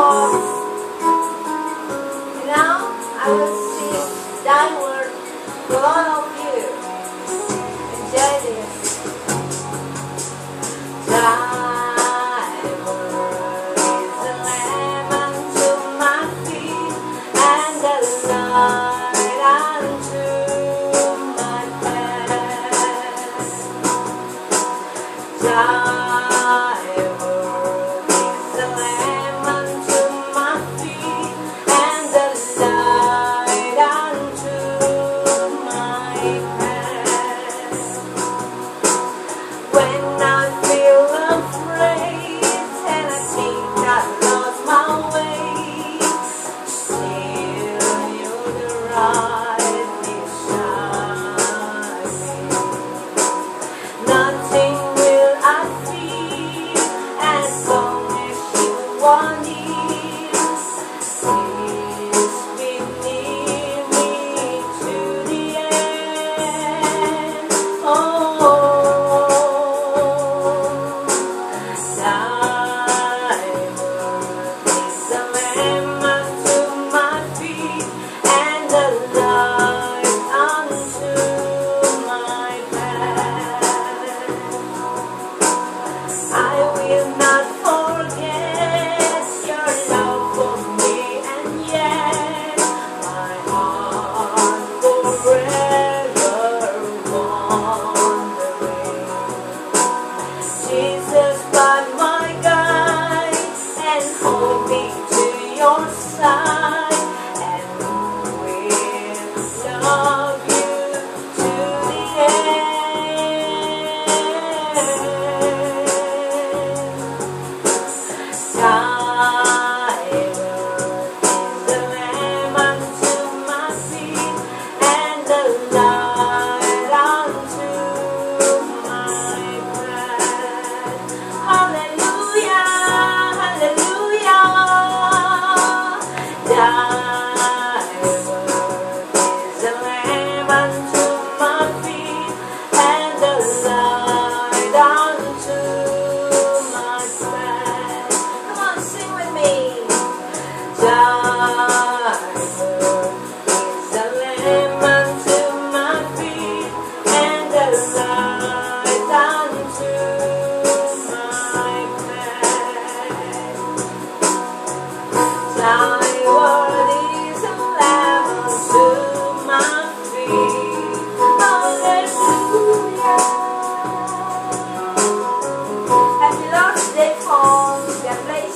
chords. Now I will sing downward to all of you. Enjoy this. Downward is the lamp unto my feet, and the light unto my path. Downward is the lamp unto my feet, and the light unto my path. When I feel afraid and I think I've lost my way, still you're the right beside me. Nothing will I fear as long as you are near. Please be near me to the end. Oh, downward is the lamp unto my feet, and the light unto my path. I will not forget your love for me, and yet my heart forever wandering. Jesus, by my guide, and hold me to your side, and will love you to the end. Downward is the lamp unto my feet, and the light unto my path. Hallelujah, hallelujah. Downward is the lamp unto my feet, and the light unto my path. Come on, sing with me. Downward is the lamp unto my feet, and the light unto my path. Downward is the lamp unto my feet. Hallelujah. Happy Lord's Day, Paul. God bless